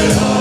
Yeah.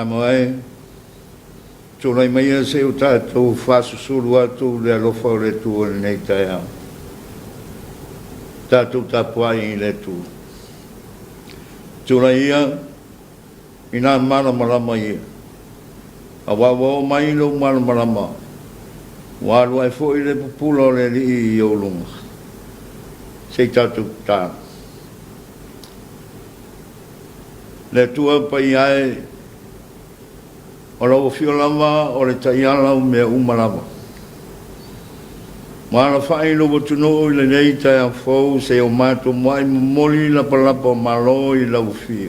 Tamoe, tūnei mai se o tātou whāsusuru atu le alofa o le tū nei tai au. Tātou tapuai i le tū. Tūnei ia, i nā mana marama ia. A wawa o mai lo mana marama. Walu ai fo i le pupula o le li i o lunga. Sei tātou tā. Le tua pai ai, o lau fio lama o le taiala o mea umarama. Mana whae no watuno i le nei tai a fau se o mātou mai moli la palapa o malo i lau fio.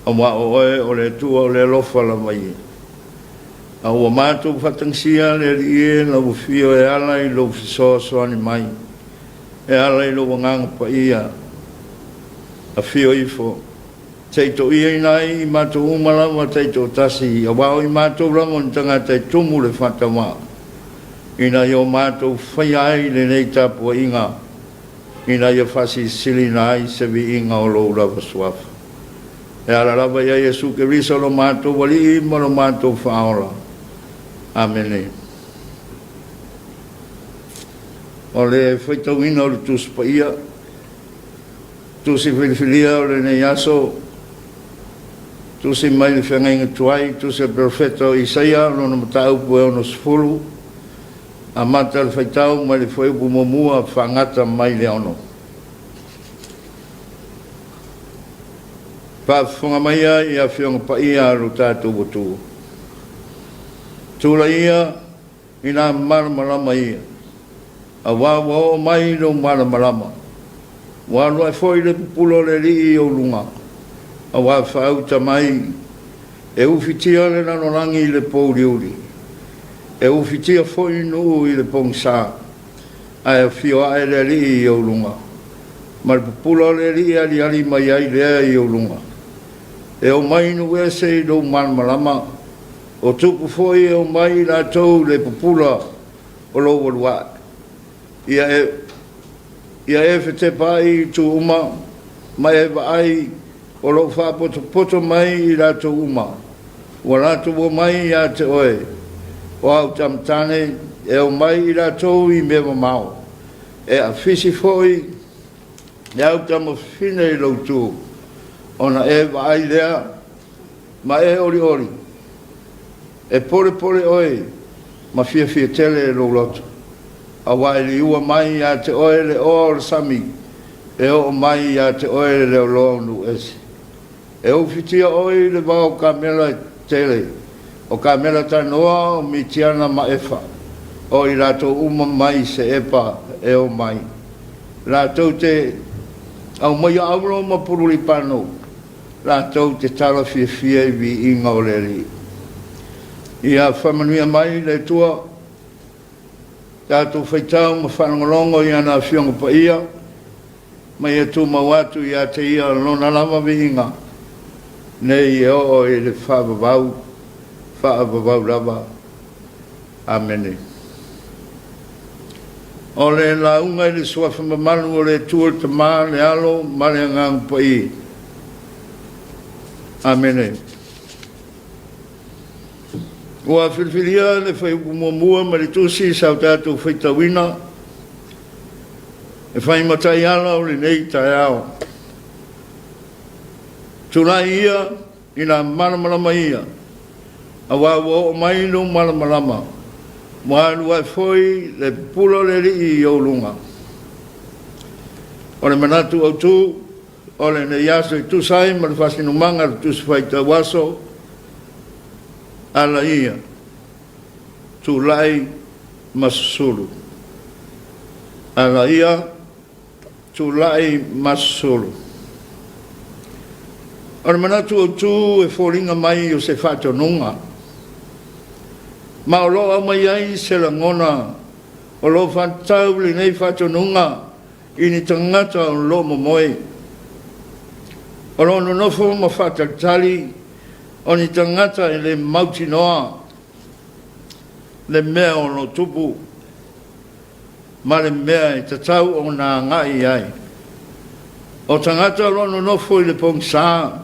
A wa oe o le tua o le lofa la mai. A ua mātou whatangsia le rie lau fio e ala i lau fisoa soani mai. E ala i lau wanganga pa ia. A fio ifo. Teito ia inai i mātou umalama teito tasi. A wao i mātou ramon tanga te tumu le whatamaa. Ina i o mātou whaiai le nei tāpua inga. Ina i a whasi sili nai se vi inga o lou lava suafa. E ala lava ia Jesu ke risa lo mātou wali i maro mātou whaola. Amene. O le whaitau ina o le tuspa ia. Tusi whiliwhilia o le nei aso. Tusi mai le whengainga tuai. Tusi le profeta o Isaia. Lona matau pue ono sifuru. A mata le whaitau mai le whaiupu momua whangata mai le ono. Whaafunga mai ia i a whionga pa ia aru tātou botu. Tūla ia i nā maramarama ia. A wawa o mai no maramarama. Wālu ai whoi le pupulo le li i o lunga. A wā whaauta mai. E uwhitia le nanorangi i le pouri uri. E uwhitia whoi nuu i le pongsa. Ai a whio ai le li i o lunga. Ma le pupulo le li ali ali mai ai lea i o lunga. E o mai nu e se i do maramarama. O tupu foi e o mai la tau le pupula o lo walua. Ia e fete pai tu uma, mai e vai o lo fa poto mai i la tau uma. O la tau mai ia te oe. O au tamtane e o mai i la tau i mewa mau. E a fisi foi, e au tamo fine i lo tu. Ona e vai lea, ma e ori ori. E pore oe, ma fia tele e lo loto. A wai li ua mai a te oe le o sami, e o mai a te oe le o loonu esi. E o fitia oe le wao kamela tele, o kamela tanoa o mitiana ma efa. O i rato uma mai se epa e o mai. Rato te, au mai auro ma puruli pano. Rato te tala fia i vi inga o le ri. Ia whamanuia mai le tua, tātou whaitau ma whanangolongo i ana whionga pa ia, mai e tū mawatu i a te ia lona lama vihinga, nei e o e le whaabavau lava. Amene. O le launga i le suafa mamanu o le tua te maa le alo, ma le ngang pa i. Amene. Ua whiliwhilia le whai mua ma le tusi sau tātou whaitawina. E whai matai ala o le nei tai ao. Tūnai ia i nā maramarama ia. A wawa o mai no maramarama. Moalu ai whoi le pula le ri i o lunga. O le manatu au tū, o le nei aso i tūsai ma le whasinumanga le tusi whaitawaso. Ala ia, tu lai masulu. Ala ia, tu lai masulu. Ora manatu o tu e fōringa mai o se whatonunga. Ma o loa mai ai se langona, o lo whantau li nei whatonunga, i ni tangata o lo momoe. O lo nonofo ma whatatali, o ni tangata e le mauti noa, le mea o no tupu, ma le mea e tatau o nā ngai ai. O tangata lono nofo i le pongsa,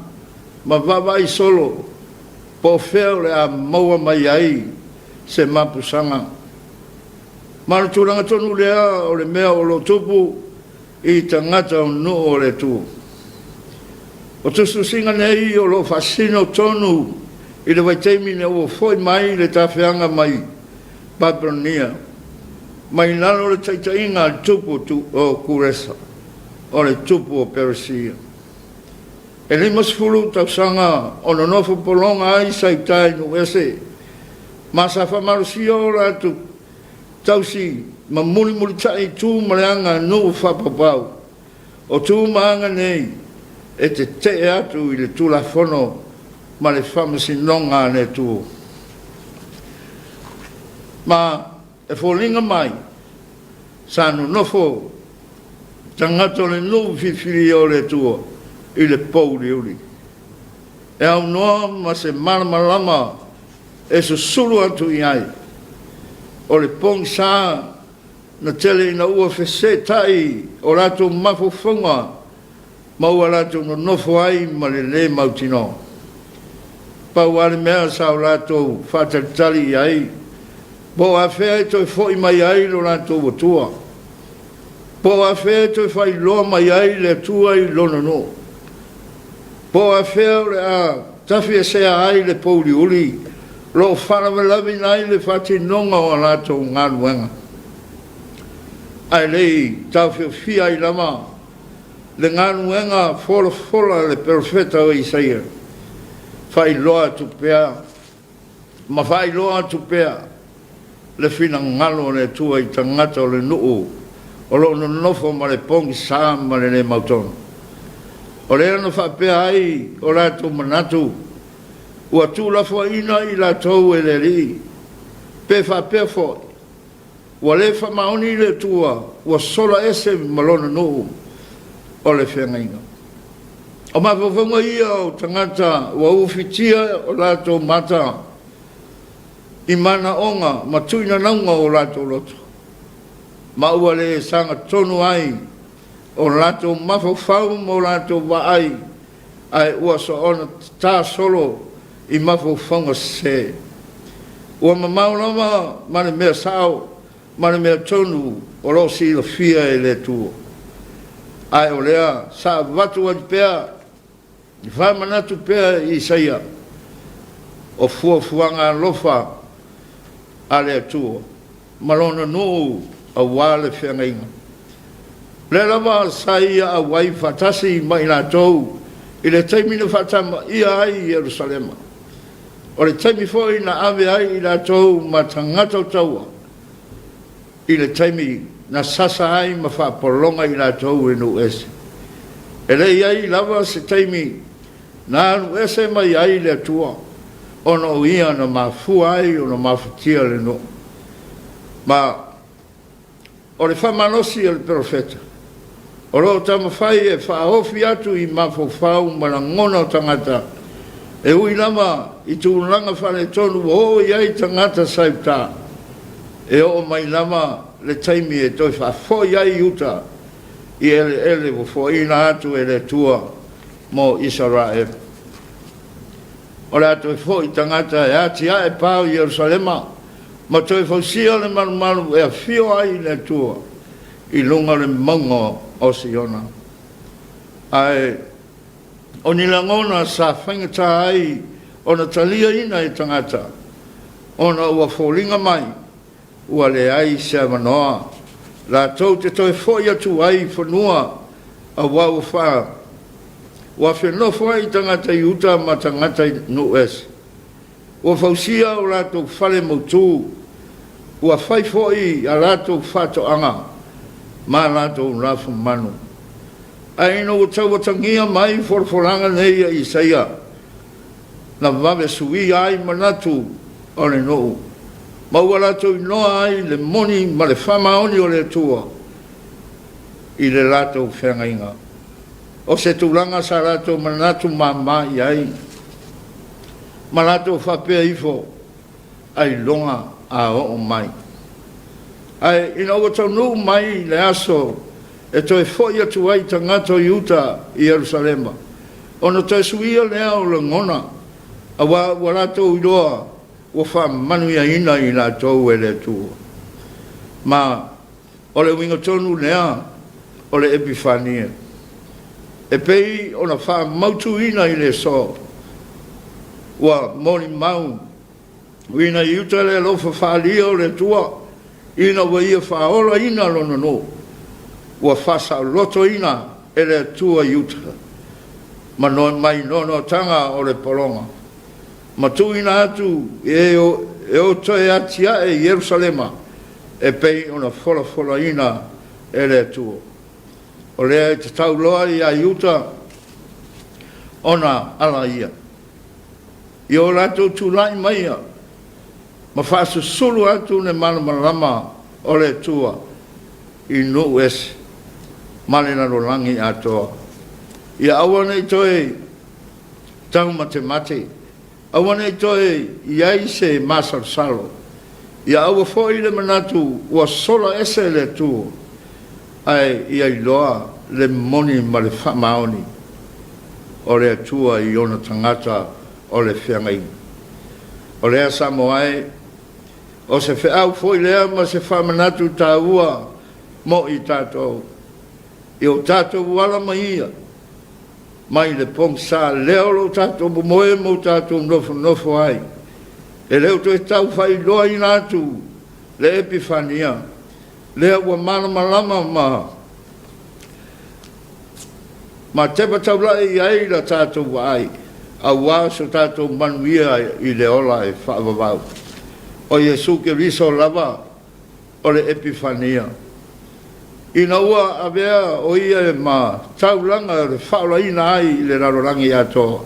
ma vavai solo, po feo le a maua mai ai se mapusanga. Mana tūranga tonu lea o le mea o lo tupu I tangata o no o le tū. O tusu singa nei o lo fasino tonu I le waiteimi ne o foi mai le tawhianga mai Babylonia. Mai nalo le taitainga al tupu o Kuresa o le tupu o Persia. E le masfulu tausanga o no nofo polonga ai saitai no ese. Masa famarusia o la tu tausi ma muli tai tu maleanga no whapapau. O tu maanga nei e te atu I le tula fono ma le whamasinonga ne tu. Ma e fōlinga mai sa no nofo tangato le no fifiri o le tua I le pouri uri. E au noa ma se malamalama e susuru atu I ai. O le pong sa na tele ina ua fese tai o rato mafofonga ma ua rato no nofo ai ma le mautino. Pa wale mea sa o rato whatatali ai. Bo a fea e toi fo I mai ai lo rato watua. Bo a fea e toi fai loa mai ai le tua I lono no. Bo a fea le a tafi e sea ai le pouri uli. Lo whanawelawi nai le whati nonga o rato ngaruenga. Ai lei tau fia I lama. Le ngaruenga fola le profeta o Isaia. Fai loa tu pea. Ma fai loa tu pea. Le fina ngalo le tua I tangata o le nuu. O lo no nofo ma le pongi saa ma le mautono. O le ano whapea ai o rato manatu. Ua tu la fo ina I la tau e le ri. Pe whapea fo. Ua le whamaoni le tua. Ua sola ese malona nuu. O le whengainga. O mawhawhanga ia o tangata. Ua uwhitia o rato mata. I mana onga, ma tuina naunga o rato loto. Ma ua le sanga tonu ai, o rato mafofau mo rato waai, ai ua so ona tā solo I mafofanga se. Ua mamaulama, mane mea sao, mane mea tonu, o lo si la fia e le tuo. Ai o lea, sa watu ati pea, I whai manatu pea I Isaia, o fuanga lofa, ale atua. Malona no a wale whengainga. Le lava saia a wai fatasi mai la tau. I le taimi na fatama ia ai Yerusalema. O le taimi foi na ave ai I la tau ma tangata taua. I le taimi na sasa ai ma whapolonga I la tau e no ese. E le ai lava se taimi na anu ese mai ai le atua. Ono ia na mafua ai o na mafutia le no. Ma o le whamanosi le profeta. O lo tamawhai e whaofi atu I mafofau ma na ngona o tangata. E ui lama I tūranga whane tonu o iai tangata saipta. E o mai lama le taimi e toi whafo iai uta. I ele wafo ina atu e le tua mo Israel. O le atu e fo I tangata e ati a e pāu Yerusalema. Ma toi fausia le maru e a fio ai le tua. I lunga le maunga o Siona. Ai, o ni langona sa whaingata ai o na talia ina I tangata. O na ua fōlinga mai. Ua le ai se manoa. La tau te toi fo I atu ai whanua a wau whaa. Ua whenofo ai tangata I uta ma tangata I no es. Ua fausia o rato whale mautu. Ua whaifo I a rato whato anga. Ma rato rafu manu. Aino o tau watangia mai forforanga nei a Isaia. Na wawe sui ai manatu o le no. Ma ua rato I noa ai le moni ma le whamaoni o le tua. I le rato whengainga. O se tūranga sa rato manatu mamai ai. Ma rato whapea ifo ai longa a o mai. Ai ina o tau nu mai le aso e toi foi atu ai tangata I uta I Yerusalema. Ono toi suia lea o le ngona Awa wala to idoa o fa manu ya ina ina to ele tu. Ma ole winga tonu lea ole epifania. E pei ona fa mautu ina ile so. Wa moni mau. Wina yuta le lo fa lia ole tua. Ina wa ia fa ola ina lono no. Wa fa sa loto ina ele tua yuta. Ma no mai no tanga ole polonga. Ma tu ina atu e o toe atia e Yerusalema e pei ona fola ina ele tuo. O lea te tau loa i a iuta ona ala ia. I o lato tu lai maia ma whaasu sulu atu ne malamalama o le tua i no es malina ro langi atoa. I awane toe tau mate awane toe iai se masal salo. Ia awa foi le manatu wa sola ese le tu. Ai ia loa le moni ma le whamaoni. O le tua i ona tangata o le whiangai. O lea Samoai o se whiau foi lea ma se whamanatu tā ua mo i tātou. I o tātou wala maia. Mai le pong sa leo lo tātou moe mo tātou nofo ai. E leo to e tau whai loa i nātu le epifania. Lea ua malama ma tepa tau lai i ai la tātou wai. A wā so tātou manuia i le ola e whaavavau. O Jesu ke riso lava o le epifania. Ina ua avea o ia e ma taulanga le whaola ina ai i le rarorangi atoa.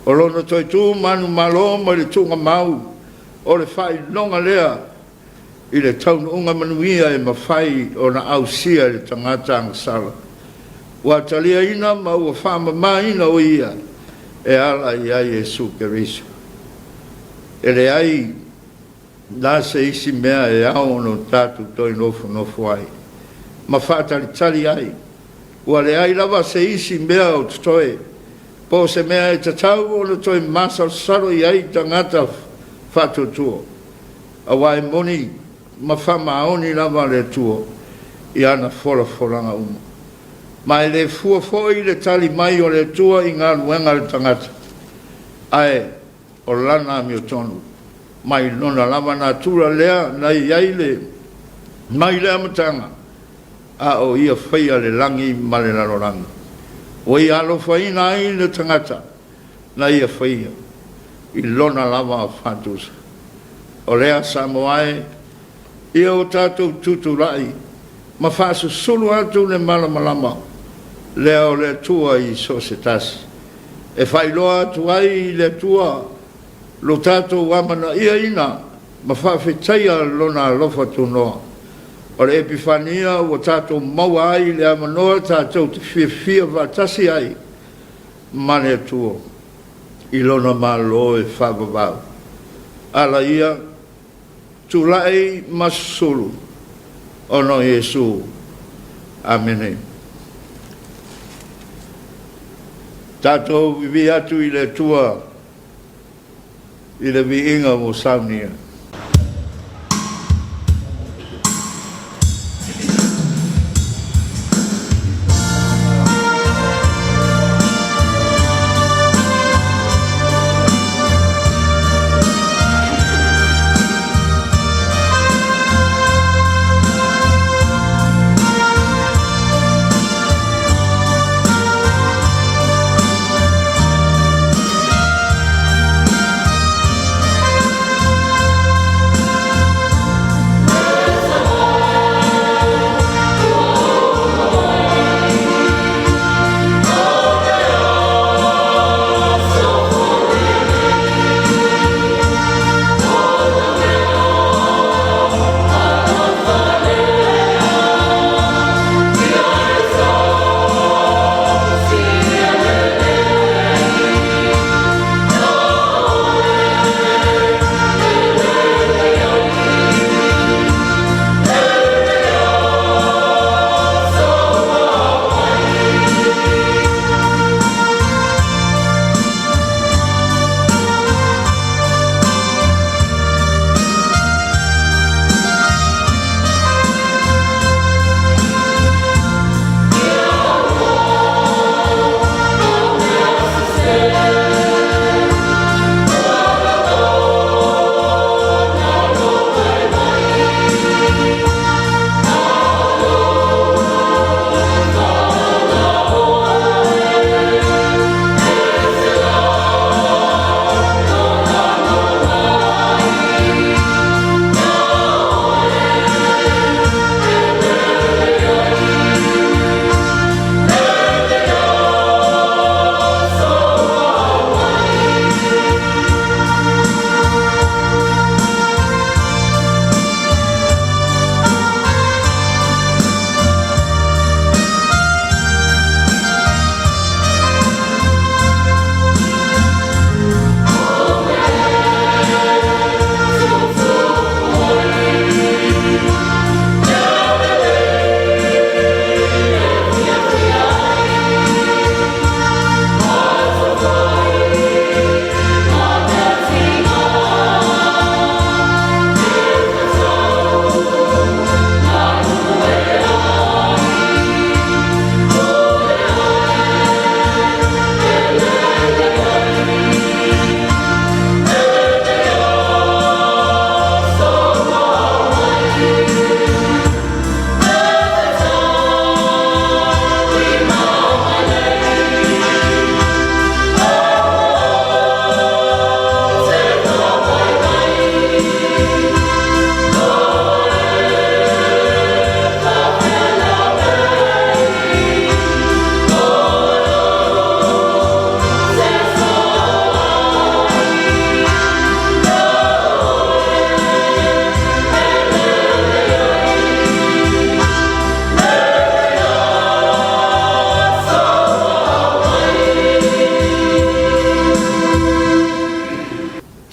O lono toi tu manu malo ma le tunga mau o le whai longa lea i le taunu unga manuia e ma whai o na ausia le tangata angasala. Wa talia ina ma ua whama ma ina o ia e ala i ai Jesu Keriso. E le ai la se isi mea e au no tatu toi nofo ai. Ma whaatalitali ai. Ua le ai lava se isi mea o tutoe. Po se mea e tatau o no toi masal saro i ai tangata whatutua. A wai moni ma whamaoni lava le tuo i ana folanga uma. Ma e le fuafoi le tali mai o le tua i ngā ruenga le tangata. Ae, o lana mi o tonu. Mai nona lava nā tura lea na i aile mai lea matanga. A o ia whaia le langi ma le larorangi. O i alo whaina ai le tangata na ia whaia. I lona lava a whatusa. O lea Samoai ia o tātou tuturai. Ma whaasu sulu atu le malamalama. Lea o le tua i sosetasi. E whailoa atu ai le tua lo tātou wamana ia ina. Ma whaafetaia lona alofa tunoa. O le epifania o tātou maua ai le amanoa tātou te whiawhia vatasi ai. Mane tua. I lona malo e whavavau. Ala ia tulai masulu. Ono Yesu. Amen. Tātou vivi atu i le tua i le viinga mo saunia.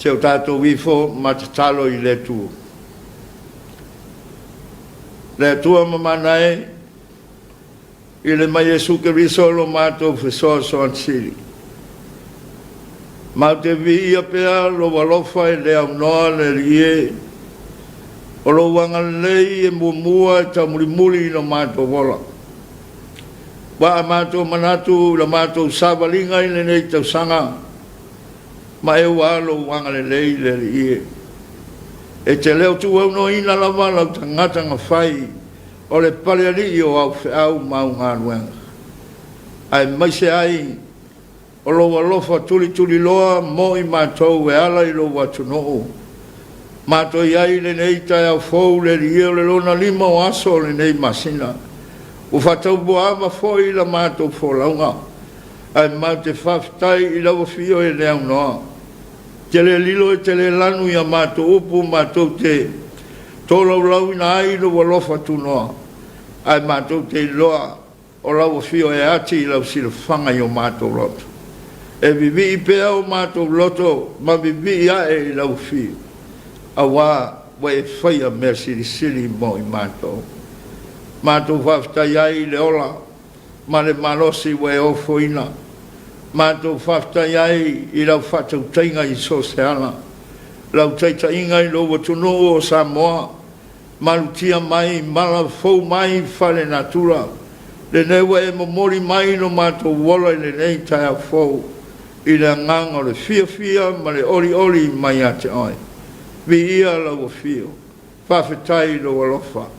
se o tātou wifo ma te talo I le tu. Le tua mamana I le mai Jesu Keriso lo mātou whesoa soan siri. Ma te vi ia pea lo walofa I le au noa le rie. O lo wanga lei mua e ta mulimuli no mātou wola. Wa a mātou manatu la mātou sāwalinga I le nei tau sanga. Ma e walo wanga le lei le rie. E te leo tu au no ina lava lau tangata nga whai. O le pale ali o au whiau mau ngā ruenga. Ai maise ai, o lo walofa tuli loa mo I mātou e ala I lo watunoo. Mātou iai le nei tai au fōu le rie o le lona lima o aso le nei masina. O whatau boama fōi la mātou fōlaunga. Ai mau te whaftai I lau fio e leo noa. Te le lilo e te le lanu I a mātou upu mātou te tōlau lau ina ai lo walofa tu noa. Ai mātou te loa o lau fio e ati I lau sila whanga I o mātou loto. E vivi I pea o mātou loto, ma vivi ia e I lau fio. A wā, wa e whaia mea siri mo I mātou. Mātou whaftai ai le ola, ma le malosi wa e ofo ina. Mātou whaftai ai I lau whatau tainga I so se ana. Lau taita inga I lo watunu o Samoa. Malutia mai, mala fau mai, whale natura. Le newa e momori mai no mātou wola I le nei tai a fau. I le nganga o le fia, ma le ori mai a te oi. Vi ia lau o fio. Whawhetai lo alofa.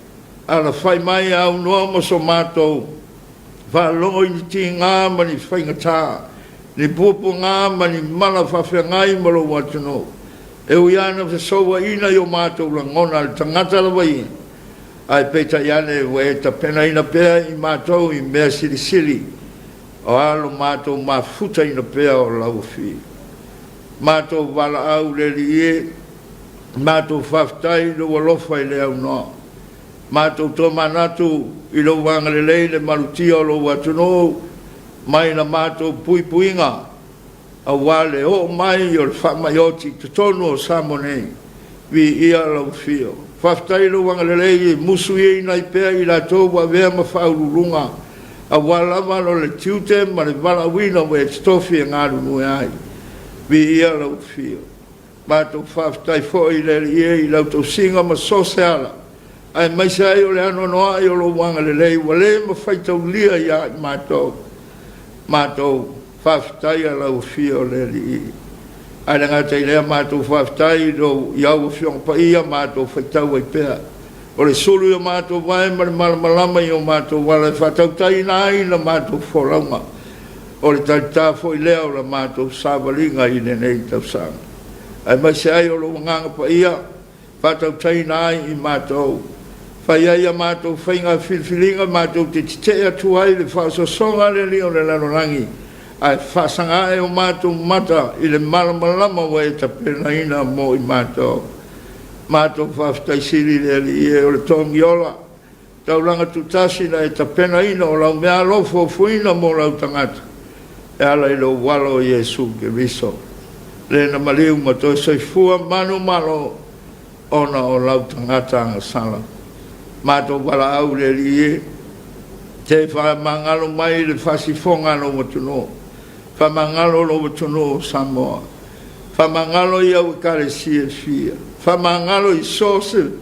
Ala whai mai au noa mo so mātou. Whalongo I ni ti ngā ma ni whaingatā. Ni pupu ngā ma ni mala whawhengai ma lo watunu. E uiana whasowa ina I o mātou la ngona le tangata la wai. Ai peita iane we ta pena ina pea I mātou I mea siri. O alo mātou mafuta ina pea o lau fi. Mātou wala au le rie. Mātou whaftai lo walofa I le au noa. Mātou tō manatu I lo wanga le lei le marutia o lo watuno. Mai na mātou puipuinga. A wale o mai o le whamaioti te tonu o Samonei. Vi ia lau fio. Whaftai lo wanga le lei musu I nai pea I la tō wa vea ma whaururunga. A walama lo le tiute ma le wala wina wa e stofi e ngāru nui ai. Vi ia lau fio. Mātou whaftai fo I le ie I lau tau singa ma sose ala. Ai maise ai o le ano noa I o lo wanga le lei wa le ma whaitau lia ia I mātou. Mātou whaftai a lau fio le rii. Ai le ngata I lea mātou whaftai do iau fiong pa ia mātou whaitau ai pea. O le sulu I o mātou vai ma le malamalama I o mātou wala whatau tai nai na mātou wholaunga. O le taita fo I lea o la mātou sāwalinga I le nei tau sanga. Ai maise ai o lo nganga pa ia, whatau tai nai I mātou. Whai ai a mātou whainga whilwhilinga mātou te titea tuai le whaasosonga le lio le lanorangi. Ai whaasanga e o mātou mata I le malamalama wa e tapena ina mo I mātou. Mātou whaftai siri le li e o le tongi ola. Tauranga tutasi na e tapena ina o lau mea lofo fuina mo lau tangata. E ala I lo walo Jesu Keriso. Le na maliu ma toi soifua manu malo ona o lau tangata anga sala. Mātou wala au le li e. Te whamangalo mai le whasifonga no watuno. Whamangalo no watuno o Samoa. Whamangalo I au kare sia fia. Whamangalo I sose.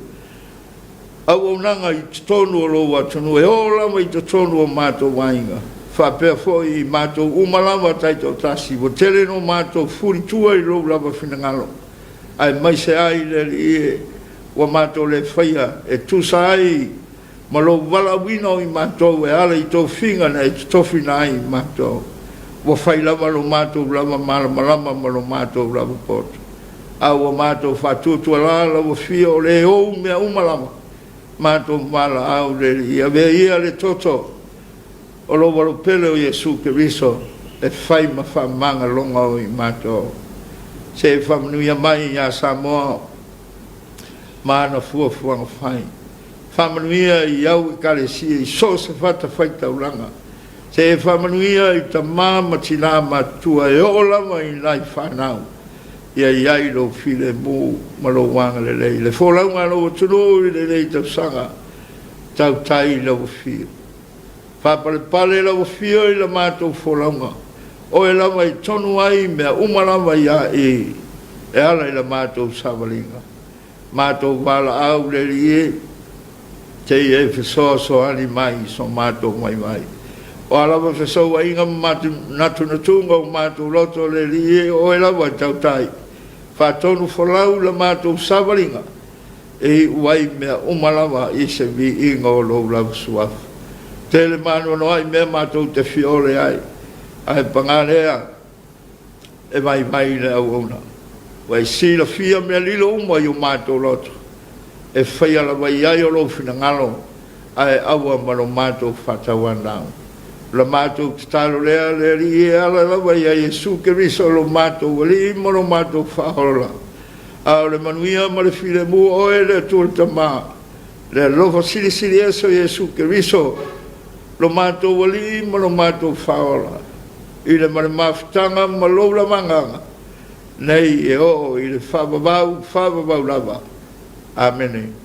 Au nanga I tonu o lo watuno. E ola mai te tonu o mātou wainga. Whapea foi I mātou umalawa taito tasi. Wo tele no mātou furi tua I lo lava whinangalo. Ai maise ai le li e. Wa mātou le whaia e tusa ai ma lo wala wino I mātou e ala I tō whinga na e tofi na ai mātou. Wa whai lava lo mātou lava malama ma lo mātou lava poto. A wa mātou whatutua lala wa whia o le ou mea umalama. Mātou mala au le ia vea ia le toto. O lo walo pele o Jesu Keriso e whai ma whamanga longa o I mātou. Se e whamanuia mai I a Samoa. Mana fuanga whai. Whamanuia I au I kalesia I so se whata whaitauranga. Se e whamanuia I ta māma tina matua e o lama I nai whanau. ia lo file mo malo wanga le fola ngalo tuno le tau sanga tau tai lo fi fa pale lo fi i la mato fola nga o e la mai tonu ai me umala mai e ala la mato savalinga mato vala au le ie te e so ali mai so mato mai o ala va so inga mato natu natunga mato loto le ie o e la va tau tai fa tonu folau la mato savalinga e wai me umalawa i se vi inga o lo la suaf tele mano no ai me mato te fiore ai pangarea e vai le ona wai si la fia me lilo mo yo mato loto e fai la vai ai o lo fina ngalo ai awa malo mato fatawanda la mato stalo le ri ala la vai ai su che riso lo mato li mo lo mato faola a le manuia ma le file mu o e le tultama le lo fasili eso Yesu che riso lo mato li mo lo mato faola ile ma maftanga ma lo la manga nei e o ile fa babau lava amen.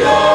Lord.